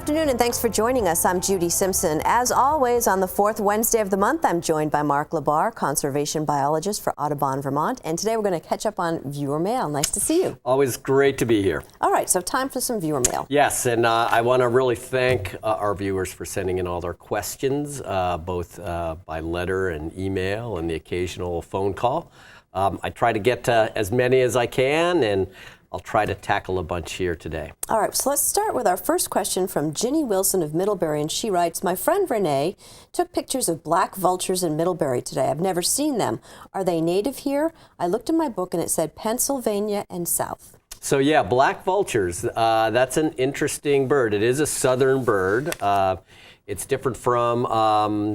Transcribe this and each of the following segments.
afternoon, and thanks for joining us. I'm Judy Simpson. As always, on the fourth Wednesday of the month, I'm joined by Mark LaBarr, conservation biologist for Audubon, Vermont. And today we're going to catch up on viewer mail. Nice to see you. Always great to be here. All right, so time for some viewer mail. Yes, and I want to really thank our viewers for sending in all their questions, both by letter and email and the occasional phone call. I try to get to as many as I can, and I'll try to tackle a bunch here today. All right, so let's start with our first question from Ginny Wilson of Middlebury, and she writes, my friend Renee took pictures of black vultures in Middlebury today. I've never seen them. Are they native here? I looked in my book and it said Pennsylvania and South. So yeah, black vultures, that's an interesting bird. It is a southern bird. It's different from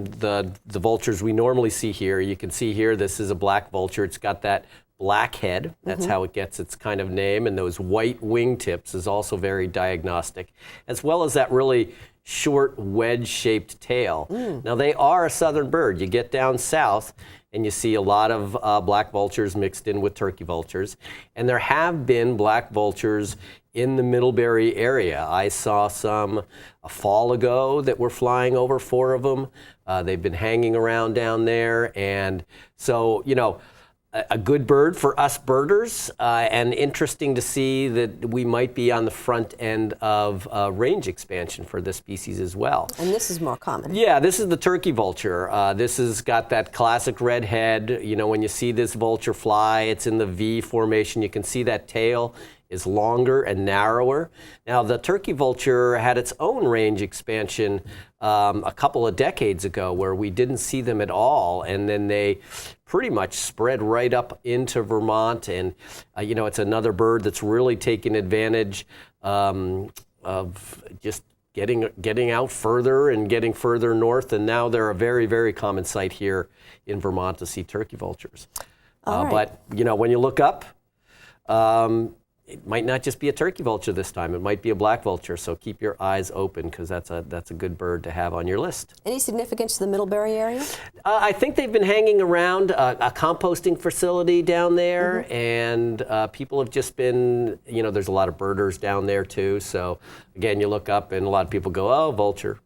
the vultures we normally see here. You can see here, this is a black vulture. It's got that black head, that's how it gets its kind of name, and those white wingtips is also very diagnostic, as well as that really short wedge-shaped tail. Now they are a southern bird. You get down south and you see a lot of black vultures mixed in with turkey vultures, and there have been black vultures in the Middlebury area. I saw some a fall ago that were flying over, 4 of them. They've been hanging around down there, and so, you know, a good bird for us birders, and interesting to see that we might be on the front end of range expansion for this species as well. And this is more common. Yeah, this is the turkey vulture. This has got that classic red head. You know, when you see this vulture fly, it's in the V formation. You can see that tail is longer and narrower. Now, the turkey vulture had its own range expansion a couple of decades ago where we didn't see them at all, and then they pretty much spread right up into Vermont, and you know, it's another bird that's really taken advantage of just getting out further and getting further north, and now they're a very, very common sight here in Vermont to see turkey vultures. But you know, when you look up, it might not just be a turkey vulture this time. It might be a black vulture. So keep your eyes open, because that's a good bird to have on your list. Any significance to the Middlebury area? I think they've been hanging around a composting facility down there, and people have just been, you know, there's a lot of birders down there too. So again, you look up and a lot of people go, oh, vulture.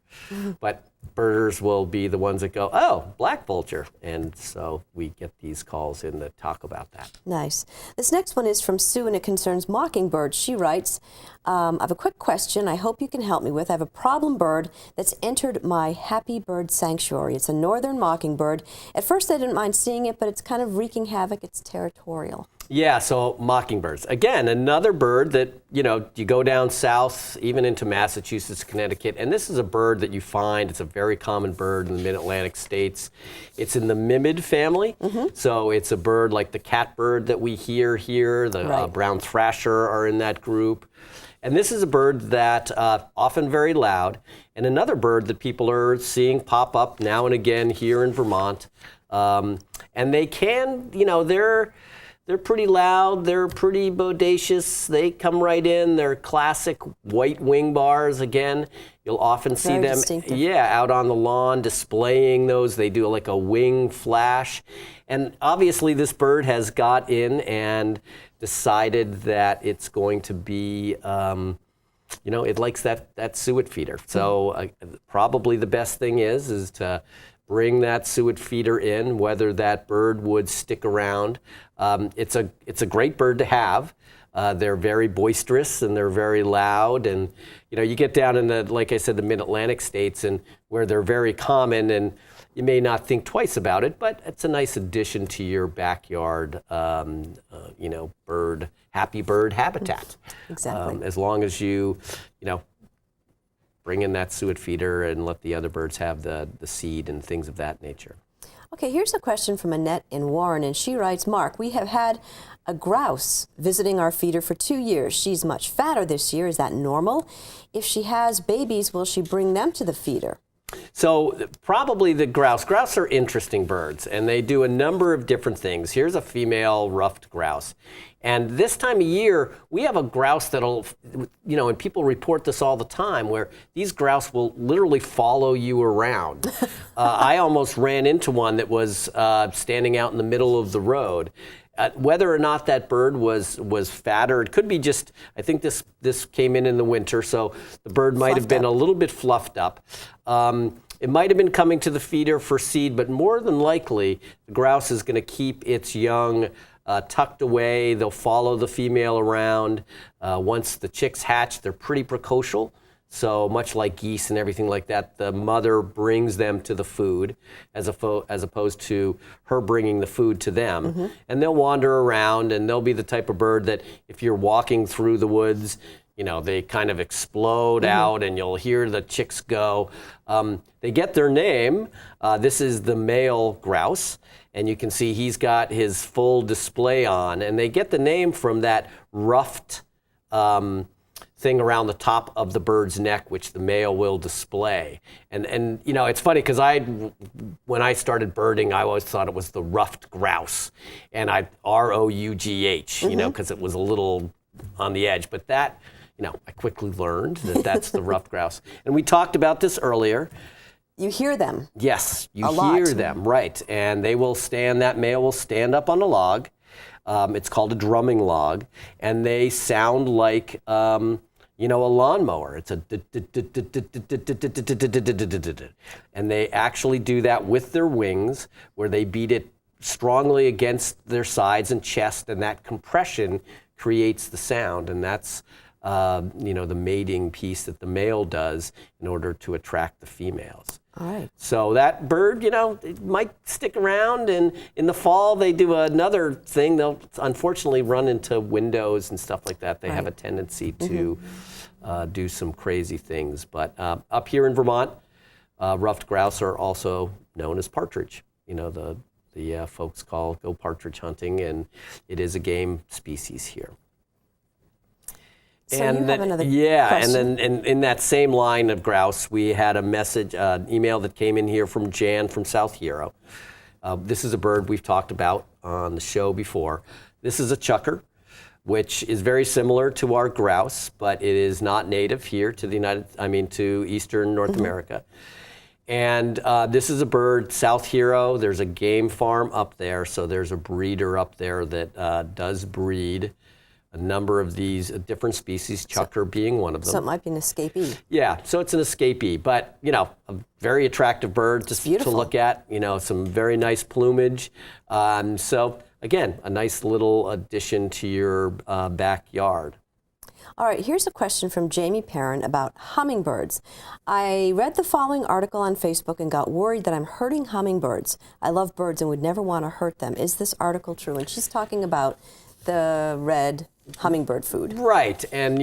But birders will be the ones that go, oh, black vulture. And so we get these calls in that talk about that. Nice. This next one is from Sue, and it concerns mockingbirds. She writes, I have a quick question I hope you can help me with. I have a problem bird that's entered my happy bird sanctuary. It's a northern mockingbird. At first I didn't mind seeing it, but it's kind of wreaking havoc. It's territorial. Yeah, so mockingbirds. Again, another bird that, you know, you go down south, even into Massachusetts, Connecticut, and this is a bird that you find, it's a very common bird in the mid-Atlantic states. It's in the mimid family, so it's a bird like the catbird that we hear here, the brown thrasher are in that group. And this is a bird that often very loud, and another bird that people are seeing pop up now and again here in Vermont. And they can, you know, they're pretty loud, they're pretty bodacious, they come right in, they're classic white wing bars. Again, you'll often see them out on the lawn displaying those. They do like a wing flash. And obviously this bird has got in and decided that it's going to be, you know, it likes that suet feeder. So probably the best thing is to bring that suet feeder in, whether that bird would stick around. It's a great bird to have. They're very boisterous and they're very loud, and you know, you get down in the, like I said, the mid-Atlantic states, and where they're very common, and you may not think twice about it, but it's a nice addition to your backyard, you know, happy bird habitat. Exactly. As long as you know, bring in that suet feeder and let the other birds have the seed and things of that nature. Okay, here's a question from Annette in Warren, and she writes, Mark, we have had a grouse visiting our feeder for 2 years. She's much fatter this year. Is that normal? If she has babies, will she bring them to the feeder? So probably the grouse. Grouse are interesting birds, and they do a number of different things. Here's a female ruffed grouse. And this time of year, we have a grouse that'll, and people report this all the time, where these grouse will literally follow you around. I almost ran into one that was standing out in the middle of the road. Whether or not that bird was fatter, it could be just, I think this came in the winter, so the bird might have been a little bit fluffed up. It might have been coming to the feeder for seed, but more than likely, the grouse is going to keep its young tucked away. They'll follow the female around. Once the chicks hatch, they're pretty precocial. So much like geese and everything like that, the mother brings them to the food as opposed to her bringing the food to them. And they'll wander around, and they'll be the type of bird that if you're walking through the woods, they kind of explode out, and you'll hear the chicks go. They get their name. This is the male grouse, and you can see he's got his full display on, and they get the name from that ruffed thing around the top of the bird's neck, which the male will display. And it's funny because when I started birding, I always thought it was the ruffed grouse, and ROUGH, because it was a little on the edge. But that, I quickly learned that that's the ruffed grouse. And we talked about this earlier. You hear them. Yes, you hear them, right. And that male will stand up on a log. It's called a drumming log, and they sound like a lawnmower. It's a and they actually do that with their wings, where they beat it strongly against their sides and chest, and that compression creates the sound, and that's the mating piece that the male does in order to attract the females. All right. So that bird, it might stick around, and in the fall they do another thing. They'll unfortunately run into windows and stuff like that. They have a tendency to do some crazy things. But up here in Vermont, ruffed grouse are also known as partridge. The folks go partridge hunting, and it is a game species here. So you have another question. And then in that same line of grouse, we had a message, email that came in here from Jan from South Hero. This is a bird we've talked about on the show before. This is a chucker, which is very similar to our grouse, but it is not native here to to Eastern North America. And this is a bird, South Hero. There's a game farm up there, so there's a breeder up there that does breed a number of these different species, chucker being one of them. So it might be an escapee. Yeah, so it's an escapee, but a very attractive bird to look at. Some very nice plumage. So again, a nice little addition to your backyard. All right, here's a question from Jamie Perrin about hummingbirds. I read the following article on Facebook and got worried that I'm hurting hummingbirds. I love birds and would never want to hurt them. Is this article true? And she's talking about the red hummingbird food. Right, and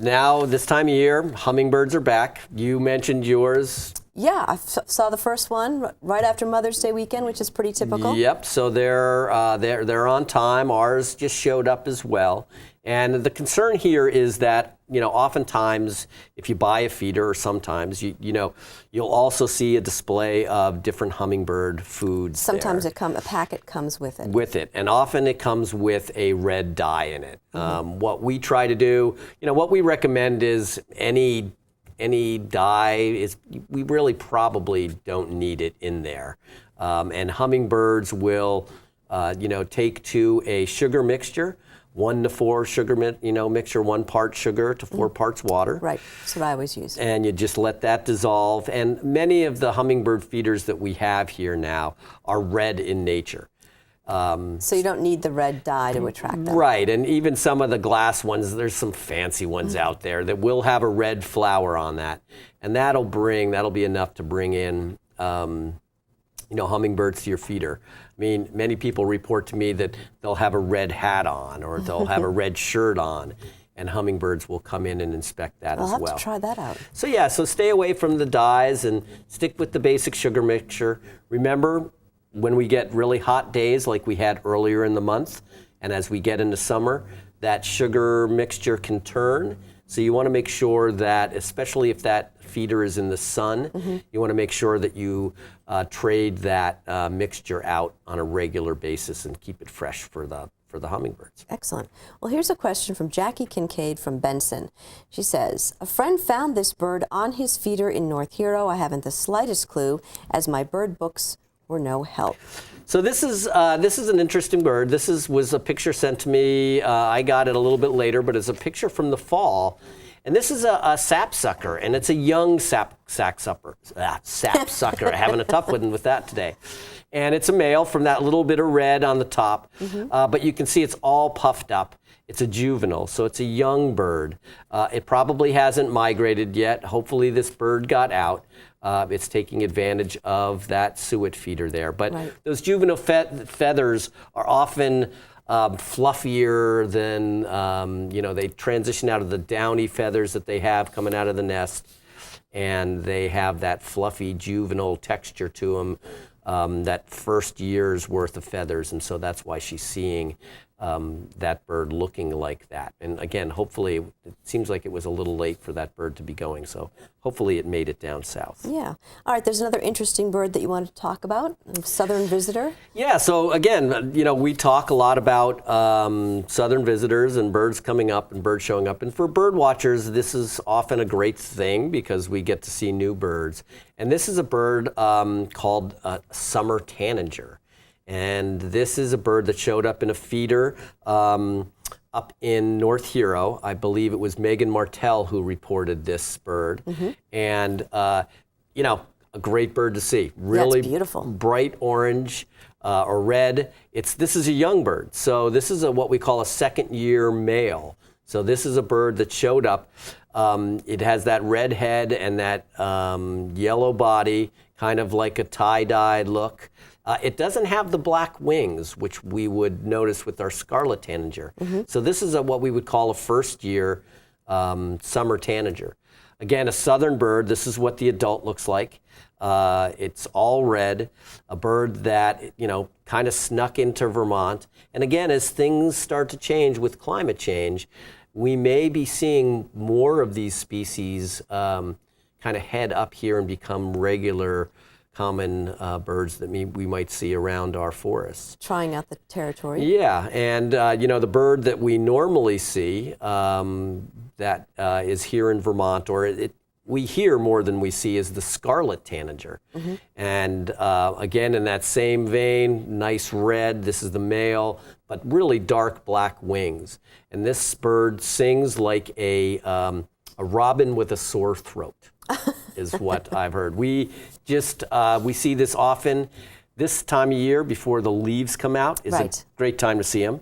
now this time of year, hummingbirds are back. You mentioned yours. Yeah, I saw the first one right after Mother's Day weekend, which is pretty typical. Yep, so they're on time. Ours just showed up as well. And the concern here is that, oftentimes if you buy a feeder, or sometimes, you'll also see a display of different hummingbird foods. Sometimes a packet comes with it. And often it comes with a red dye in it. What we try to do, what we recommend is any dye, we really probably don't need it in there. And hummingbirds will, take to a sugar mixture, 1 to 4 sugar mixture, 1 part sugar to 4 parts water. Right, that's what I always use. And you just let that dissolve. And many of the hummingbird feeders that we have here now are red in nature. So you don't need the red dye to attract them. Right, and even some of the glass ones, there's some fancy ones out there that will have a red flower on that. And that'll be enough to bring in hummingbirds to your feeder. I mean, many people report to me that they'll have a red hat on, or they'll have a red shirt on, and hummingbirds will come in and inspect that as well. I'll have to try that out. So stay away from the dyes and stick with the basic sugar mixture. Remember, when we get really hot days like we had earlier in the month, and as we get into summer, that sugar mixture can turn. So you want to make sure that, especially if that feeder is in the sun, you want to make sure that you trade that mixture out on a regular basis and keep it fresh for for the hummingbirds. Excellent. Well, here's a question from Jackie Kincaid from Benson. She says, a friend found this bird on his feeder in North Hero. I haven't the slightest clue, as my bird books were no help. So this is an interesting bird. Was a picture sent to me. I got it a little bit later, but it's a picture from the fall. And this is a sapsucker, and it's a young sapsucker. Having a tough one with that today. And it's a male from that little bit of red on the top. But you can see it's all puffed up. It's a juvenile, so it's a young bird. It probably hasn't migrated yet. Hopefully this bird got out. It's taking advantage of that suet feeder there. But those juvenile feathers are often fluffier than, they transition out of the downy feathers that they have coming out of the nest, and they have that fluffy juvenile texture to them, that first year's worth of feathers, and so that's why she's seeing that bird looking like that. And again, hopefully, it seems like it was a little late for that bird to be going, so hopefully it made it down south. Yeah. All right, there's another interesting bird that you want to talk about, southern visitor. Yeah, so again, we talk a lot about southern visitors and birds coming up and birds showing up. And for bird watchers, this is often a great thing because we get to see new birds. And this is a bird called summer tanager. And this is a bird that showed up in a feeder up in North Hero. I believe it was Megan Martell who reported this bird. And, a great bird to see. Really beautiful. Bright orange or red. This is a young bird. So this is what we call a second-year male. So this is a bird that showed up. It has that red head and that yellow body, kind of like a tie-dyed look. It doesn't have the black wings, which we would notice with our scarlet tanager. So this is what we would call a first-year summer tanager. Again, a southern bird. This is what the adult looks like. It's all red, a bird that, kind of snuck into Vermont. And again, as things start to change with climate change, we may be seeing more of these species kind of head up here and become regular common birds that we might see around our forests. Trying out the territory. Yeah, and the bird that we normally see that is here in Vermont, or we hear more than we see, is the scarlet tanager. And again, in that same vein, nice red. This is the male, but really dark black wings. And this bird sings like a robin with a sore throat. Is what I've heard. We see this often this time of year before the leaves come out is a great time to see them.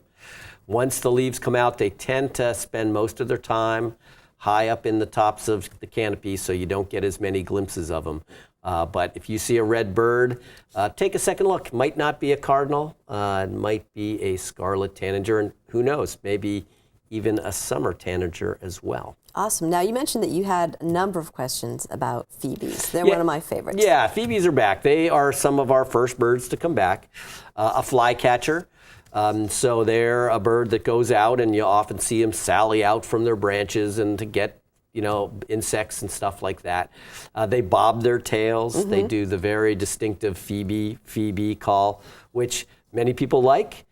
Once the leaves come out, they tend to spend most of their time high up in the tops of the canopy, so you don't get as many glimpses of them. But if you see a red bird, take a second look. It might not be a cardinal. It might be a scarlet tanager, and who knows, maybe even a summer tanager as well. Awesome. Now, you mentioned that you had a number of questions about phoebes. They're one of my favorites. Yeah, phoebes are back. They are some of our first birds to come back. A flycatcher. So they're a bird that goes out, and you often see them sally out from their branches and to get, insects and stuff like that. They bob their tails. They do the very distinctive phoebe call, which many people like.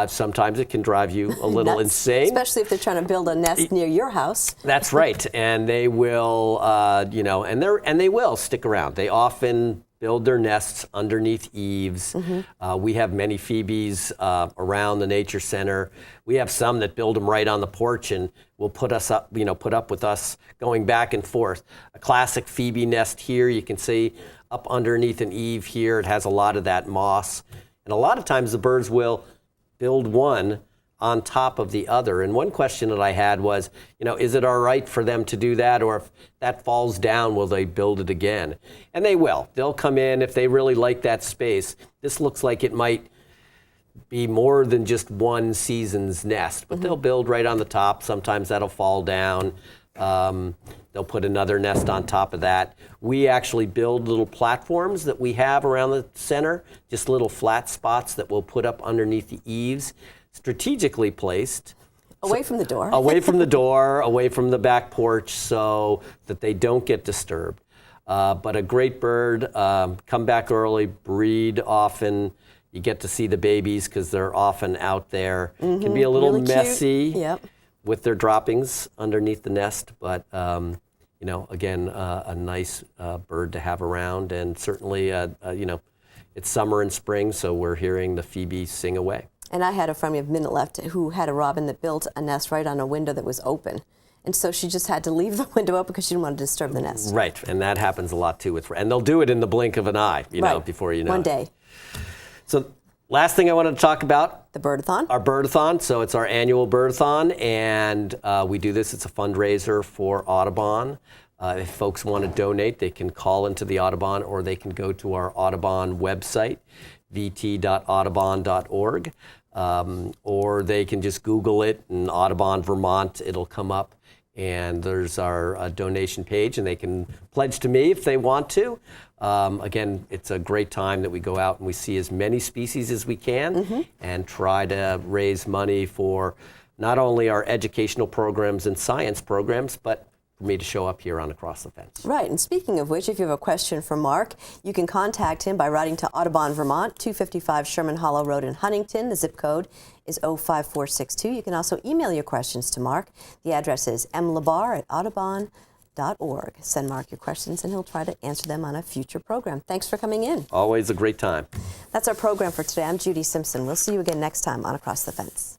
Sometimes it can drive you a little insane. Especially if they're trying to build a nest near your house. That's right. And they will, and they will stick around. They often build their nests underneath eaves. We have many phoebes around the nature center. We have some that build them right on the porch and will put up with us going back and forth. A classic phoebe nest here, you can see up underneath an eave here. It has a lot of that moss. And a lot of times the birds will build one on top of the other. And one question that I had was, is it all right for them to do that? Or if that falls down, will they build it again? And they will. They'll come in if they really like that space. This looks like it might be more than just one season's nest, but they'll build right on the top. Sometimes that'll fall down. They'll put another nest on top of that. We actually build little platforms that we have around the center, just little flat spots that we'll put up underneath the eaves, strategically placed. Away from the door. Away from the door, away from the back porch, so that they don't get disturbed. But a great bird, come back early, breed often, You get to see the babies because they're often out there. Can be a little Really cute. messy Yep. with their droppings underneath the nest, but you know, again, a nice bird to have around, and certainly, you know, it's summer and spring, so we're hearing the phoebe sing away. And I had a friend, we have a minute left, who had a robin that built a nest right on a window that was open. And so she just had to leave the window open because she didn't want to disturb the nest. Right, and that happens a lot too. And they'll do it in the blink of an eye, you know, before you know One it. day. So last thing I wanted to talk about. The birdathon. Our birdathon. So it's our annual birdathon, and we do this. It's a fundraiser for Audubon. If folks want to donate, they can call into the Audubon, or they can go to our Audubon website, vt.audubon.org, or they can just Google it, and Audubon Vermont, it'll come up. And there's our donation page, and they can pledge to me if they want to. Again, it's a great time that we go out and we see as many species as we can and try to raise money for not only our educational programs and science programs, but for me to show up here on Across the Fence. Right, and speaking of which, if you have a question for Mark, you can contact him by writing to Audubon, Vermont, 255 Sherman Hollow Road in Huntington. The zip code is 05462. You can also email your questions to Mark. The address is mlabarr@audubon.org. Send Mark your questions, and he'll try to answer them on a future program. Thanks for coming in. Always a great time. That's our program for today. I'm Judy Simpson. We'll see you again next time on Across the Fence.